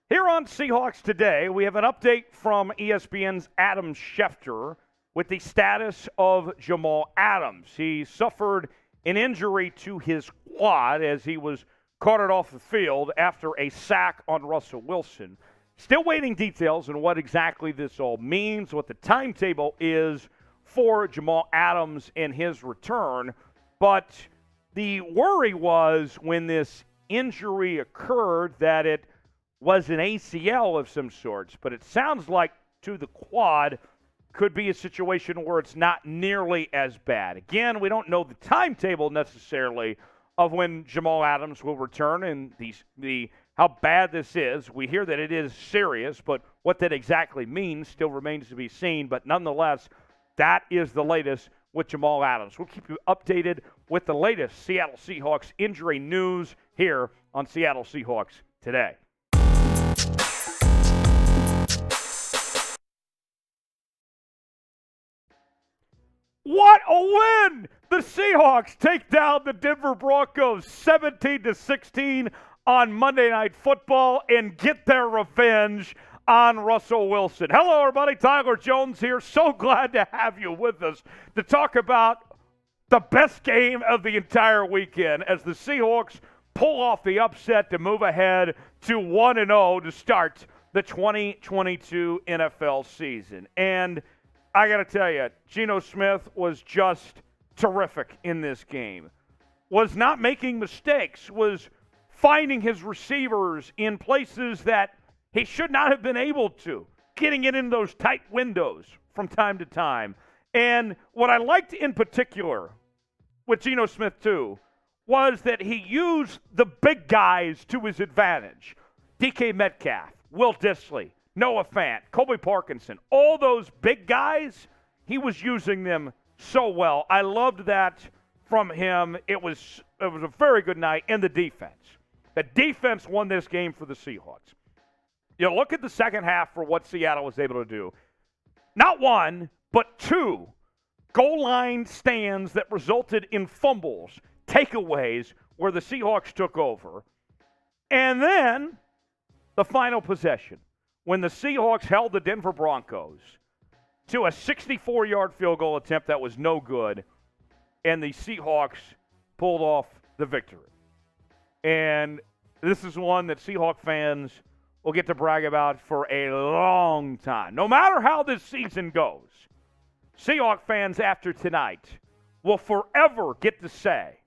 Here on Seahawks Today, we have an update from ESPN's Adam Schefter with the status of Jamal Adams. He suffered an injury to his quad as he was carted off the field after a sack on Russell Wilson. Still waiting details on what exactly this all means, what the timetable is for Jamal Adams and his return. But the worry was when this injury occurred that it was an ACL of some sorts, but it sounds like to the quad could be a situation where it's not nearly as bad. Again, we don't know the timetable necessarily of when Jamal Adams will return and how bad this is. We hear that it is serious, but what that exactly means still remains to be seen. But nonetheless, that is the latest with Jamal Adams. We'll keep you updated with the latest Seattle Seahawks injury news here on Seattle Seahawks Today. What a win! The Seahawks take down the Denver Broncos 17-16 on Monday Night Football and get their revenge on Russell Wilson. Hello, everybody. Tyler Jones here. So glad to have you with us to talk about the best game of the entire weekend as the Seahawks pull off the upset to move ahead to 1-0 to start the 2022 NFL season. And I got to tell you, Geno Smith was just terrific in this game. Was not making mistakes, was finding his receivers in places that he should not have been able to, getting it in those tight windows from time to time. And what I liked in particular with Geno Smith, too, was that he used the big guys to his advantage. DK Metcalf, Will Dissly, Noah Fant, Colby Parkinson, all those big guys, he was using them so well. I loved that from him. It was a very good night. And the defense. The defense won this game for the Seahawks. You look at the second half for what Seattle was able to do. Not one, but two goal line stands that resulted in fumbles, takeaways, where the Seahawks took over. And then the final possession, when the Seahawks held the Denver Broncos to a 64-yard field goal attempt that was no good, and the Seahawks pulled off the victory. And this is one that Seahawk fans will get to brag about for a long time. No matter how this season goes, Seahawk fans after tonight will forever get to say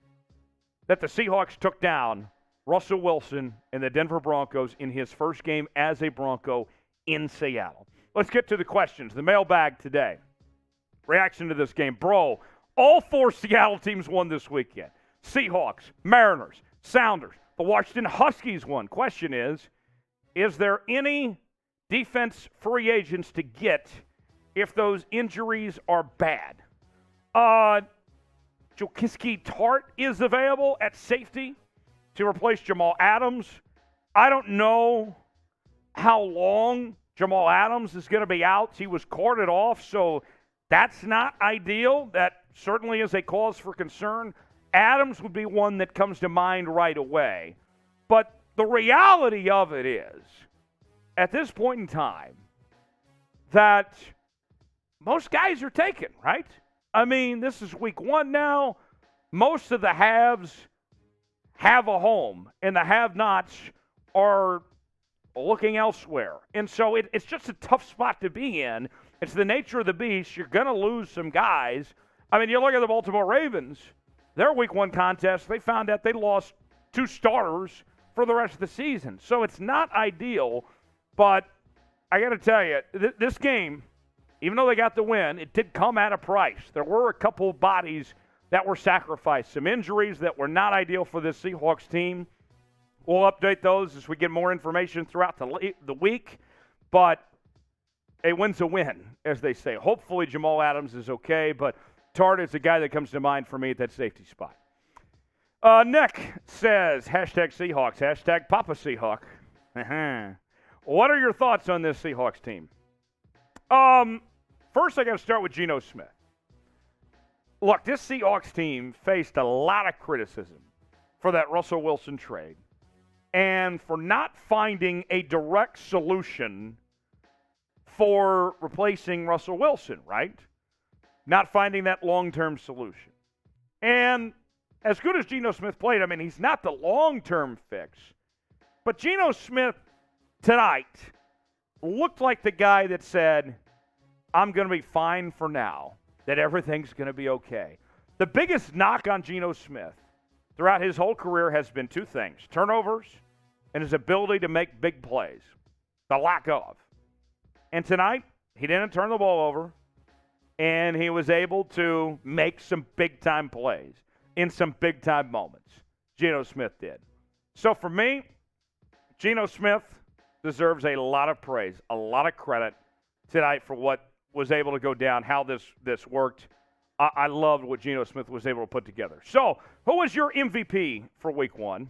that the Seahawks took down Russell Wilson and the Denver Broncos in his first game as a Bronco in Seattle. Let's get to the questions. The mailbag today. Reaction to this game. Bro, all four Seattle teams won this weekend. Seahawks, Mariners, Sounders, the Washington Huskies won. Question is there any defense free agents to get if those injuries are bad? Jokiski Tart is available at safety to replace Jamal Adams. I don't know how long Jamal Adams is going to be out. He was carted off, so that's not ideal. That certainly is a cause for concern. Adams would be one that comes to mind right away. But the reality of it is, at this point in time, that most guys are taken, right? I mean, this is week one now. Most of the haves have a home, and the have-nots are looking elsewhere. And so it's just a tough spot to be in. It's the nature of the beast. You're going to lose some guys. I mean, you look at the Baltimore Ravens, their week one contest, they found out they lost two starters for the rest of the season. So it's not ideal, but I got to tell you, this game, even though they got the win, it did come at a price. There were a couple of bodies that were sacrificed, some injuries that were not ideal for this Seahawks team. We'll update those as we get more information throughout the week, but a win's a win, as they say. Hopefully Jamal Adams is okay, but Tart is the guy that comes to mind for me at that safety spot. Nick says, hashtag Seahawks, hashtag Papa Seahawk. What are your thoughts on this Seahawks team? First, I got to start with Geno Smith. Look, this Seahawks team faced a lot of criticism for that Russell Wilson trade. and for not finding a direct solution for replacing Russell Wilson, right? Not finding that long-term solution. And as good as Geno Smith played, I mean, he's not the long-term fix. But Geno Smith tonight looked like the guy that said, I'm going to be fine for now, that everything's going to be okay. The biggest knock on Geno Smith throughout his whole career has been two things: turnovers and his ability to make big plays. The lack of. And tonight, he didn't turn the ball over, and he was able to make some big-time plays in some big-time moments. Geno Smith did. So for me, Geno Smith deserves a lot of praise, a lot of credit tonight for what was able to go down, how this worked. I loved what Geno Smith was able to put together. So, who was your MVP for Week 1?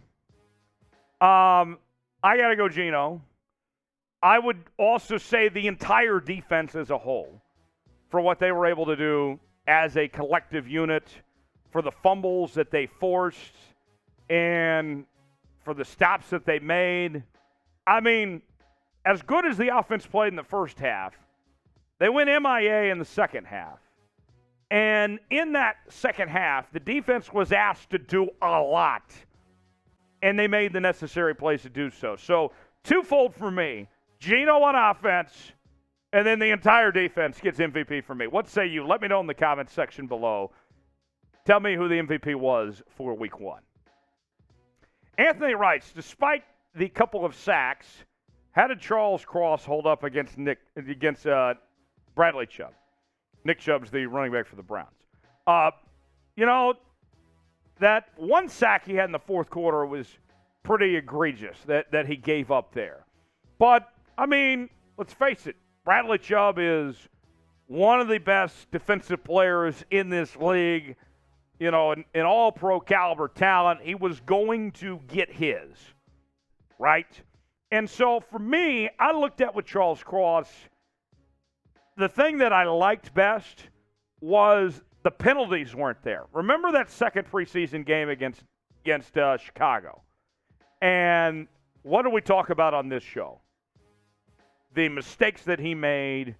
I got to go Geno. I would also say the entire defense as a whole for what they were able to do as a collective unit, for the fumbles that they forced, and for the stops that they made. I mean, as good as the offense played in the first half, they went MIA in the second half. And in that second half, the defense was asked to do a lot, and they made the necessary plays to do so. So, twofold for me: Geno on offense, and then the entire defense gets MVP for me. What say you? Let me know in the comments section below. Tell me who the MVP was for Week 1. Anthony writes, despite the couple of sacks, how did Charles Cross hold up against Bradley Chubb? Nick Chubb's the running back for the Browns. That one sack he had in the fourth quarter was pretty egregious that he gave up there. But, I mean, let's face it, Bradley Chubb is one of the best defensive players in this league, an all-pro caliber talent. He was going to get his, right? And so, for me, I looked at with Charles Cross, the thing that I liked best was the penalties weren't there. Remember that second preseason game against Chicago? And what do we talk about on this show? The mistakes that he made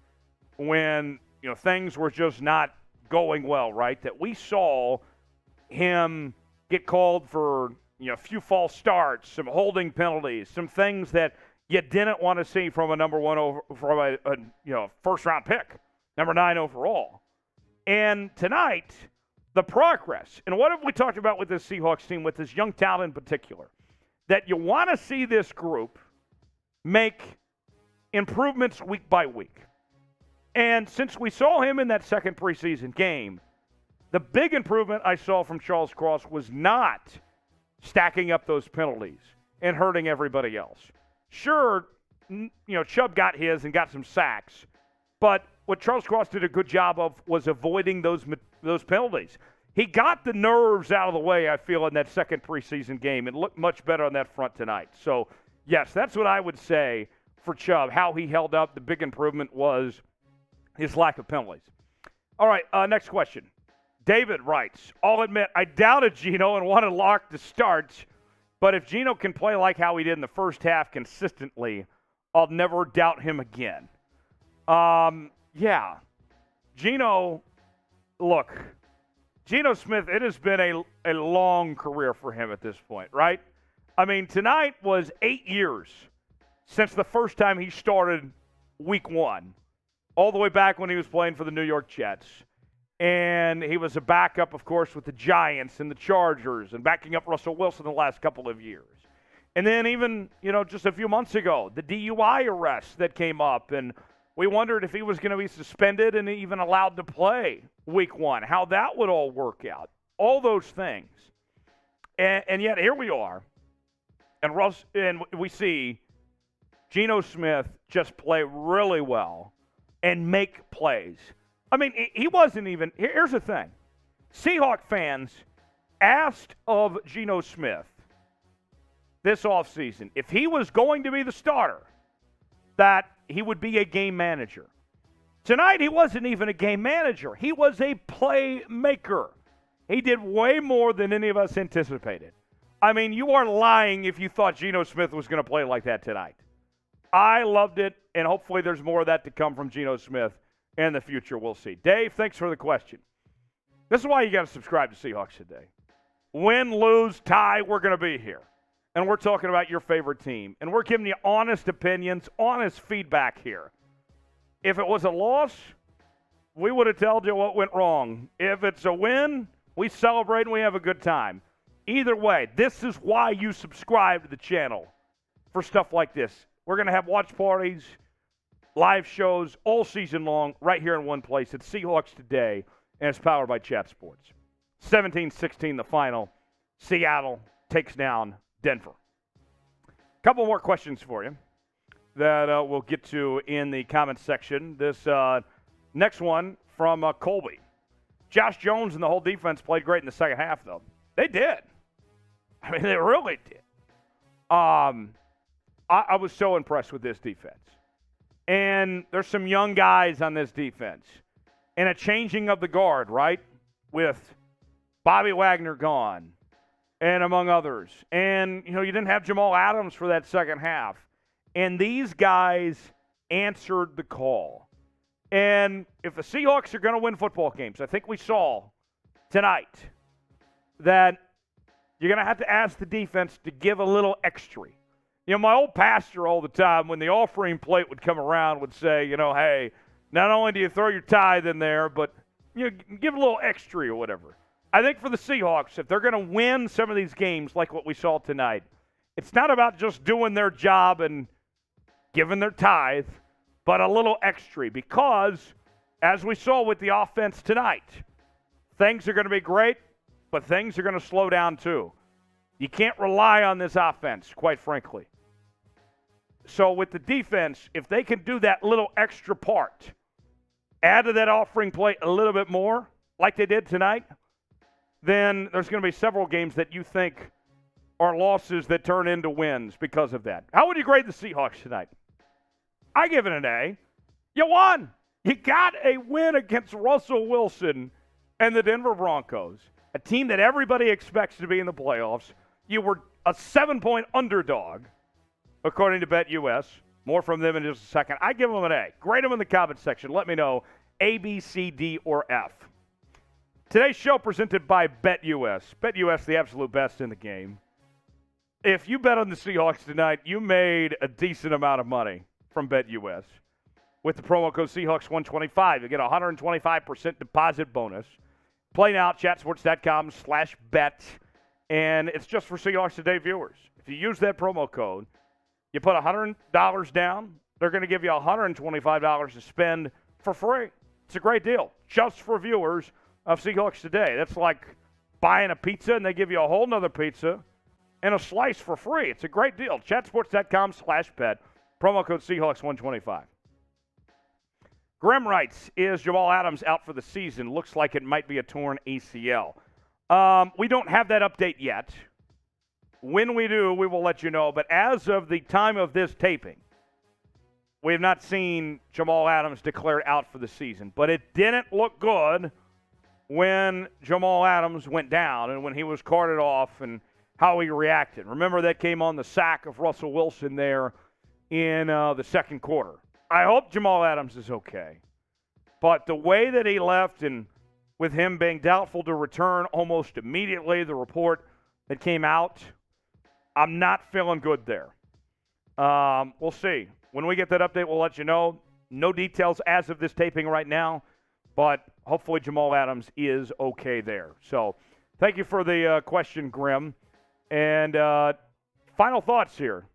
when things were just not going well, right? That we saw him get called for a few false starts, some holding penalties, some things that you didn't want to see from a first-round pick, number 9 overall. And tonight, the progress, and what have we talked about with this Seahawks team, with this young talent in particular, that you want to see this group make improvements week by week. And since we saw him in that second preseason game, the big improvement I saw from Charles Cross was not stacking up those penalties and hurting everybody else. Sure, Chubb got his and got some sacks, but what Charles Cross did a good job of was avoiding those penalties. He got the nerves out of the way, I feel, in that second preseason game, and looked much better on that front tonight. So, yes, that's what I would say for Chubb. How he held up, the big improvement was his lack of penalties. All right, next question. David writes, I'll admit, I doubted Geno and wanted Locke to start, but if Geno can play like how he did in the first half consistently, I'll never doubt him again. Yeah. Geno, look, Geno Smith, it has been a long career for him at this point, right? I mean, tonight was 8 years since the first time he started Week 1, all the way back when he was playing for the New York Jets. And he was a backup, of course, with the Giants and the Chargers and backing up Russell Wilson the last couple of years. And then even, just a few months ago, the DUI arrest that came up, and we wondered if he was going to be suspended and even allowed to play Week 1, how that would all work out. All those things. And yet here we are, and we see Geno Smith just play really well and make plays. I mean, he wasn't even – here's the thing. Seahawk fans asked of Geno Smith this offseason if he was going to be the starter, that he would be a game manager. Tonight, he wasn't even a game manager. He was a playmaker. He did way more than any of us anticipated. I mean, you are lying if you thought Geno Smith was going to play like that tonight. I loved it, and hopefully there's more of that to come from Geno Smith in the future. We'll see. Dave, thanks for the question. This is why you got to subscribe to Seahawks Today. Win, lose, tie, we're going to be here. And we're talking about your favorite team. And we're giving you honest opinions, honest feedback here. If it was a loss, we would have told you what went wrong. If it's a win, we celebrate and we have a good time. Either way, this is why you subscribe to the channel for stuff like this. We're going to have watch parties, live shows all season long right here in one place. It's Seahawks Today, and it's powered by Chat Sports. 17-16 the final. Seattle takes down Denver. Couple more questions for you that we'll get to in the comments section. This next one from Colby. Josh Jones and the whole defense played great in the second half, though. They did. I mean, they really did. I was so impressed with this defense. And there's some young guys on this defense. And a changing of the guard, right? With Bobby Wagner gone and among others. And, you didn't have Jamal Adams for that second half. And these guys answered the call. And if the Seahawks are going to win football games, I think we saw tonight that you're going to have to ask the defense to give a little extra. My old pastor all the time, when the offering plate would come around, would say, hey, not only do you throw your tithe in there, but give a little extra or whatever. I think for the Seahawks, if they're going to win some of these games like what we saw tonight, it's not about just doing their job and giving their tithe, but a little extra. Because, as we saw with the offense tonight, things are going to be great, but things are going to slow down too. You can't rely on this offense, quite frankly. So with the defense, if they can do that little extra part, add to that offering plate a little bit more, like they did tonight, then there's going to be several games that you think are losses that turn into wins because of that. How would you grade the Seahawks tonight? I give it an A. You won. You got a win against Russell Wilson and the Denver Broncos, a team that everybody expects to be in the playoffs. You were a 7-point underdog, according to BetUS. More from them in just a second. I give them an A. Grade them in the comments section. Let me know A, B, C, D, or F. Today's show presented by BetUS. BetUS, the absolute best in the game. If you bet on the Seahawks tonight, you made a decent amount of money from BetUS. With the promo code Seahawks125, you get a 125% deposit bonus. Play now at chatsports.com/bet. And it's just for Seahawks Today viewers. If you use that promo code, you put $100 down, they're going to give you $125 to spend for free. It's a great deal, just for viewers of Seahawks Today. That's like buying a pizza and they give you a whole nother pizza and a slice for free. It's a great deal. Chatsports.com/bet. Promo code Seahawks125. Graham writes, is Jamal Adams out for the season? Looks like it might be a torn ACL. We don't have that update yet. When we do, we will let you know. But as of the time of this taping, we have not seen Jamal Adams declared out for the season. But it didn't look good when Jamal Adams went down and when he was carted off and how he reacted. Remember, that came on the sack of Russell Wilson there in the second quarter. I hope Jamal Adams is okay. But the way that he left, and with him being doubtful to return almost immediately, the report that came out, I'm not feeling good there. We'll see. When we get that update, we'll let you know. No details as of this taping right now, but hopefully Jamal Adams is okay there. So thank you for the question, Grim. And final thoughts here.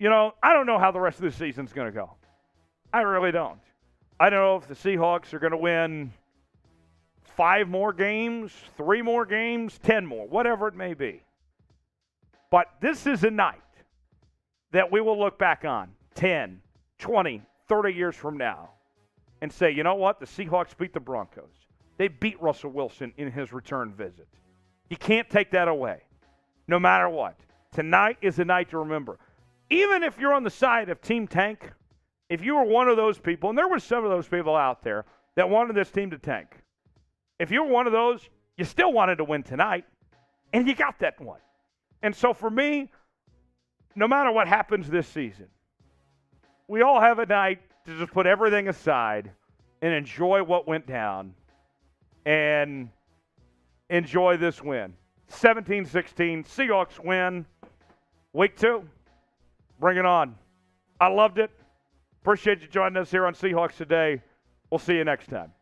I don't know how the rest of the season's going to go. I really don't. I don't know if the Seahawks are going to win 5 more games, 3 more games, 10 more, whatever it may be. But this is a night that we will look back on 10, 20, 30 years from now and say, you know what? The Seahawks beat the Broncos. They beat Russell Wilson in his return visit. You can't take that away, no matter what. Tonight is a night to remember. Even if you're on the side of Team Tank, if you were one of those people, and there were some of those people out there that wanted this team to tank, if you were one of those, you still wanted to win tonight, and you got that one. And so for me, no matter what happens this season, we all have a night to just put everything aside and enjoy what went down and enjoy this win. 17-16, Seahawks win. Week 2, bring it on. I loved it. Appreciate you joining us here on Seahawks Today. We'll see you next time.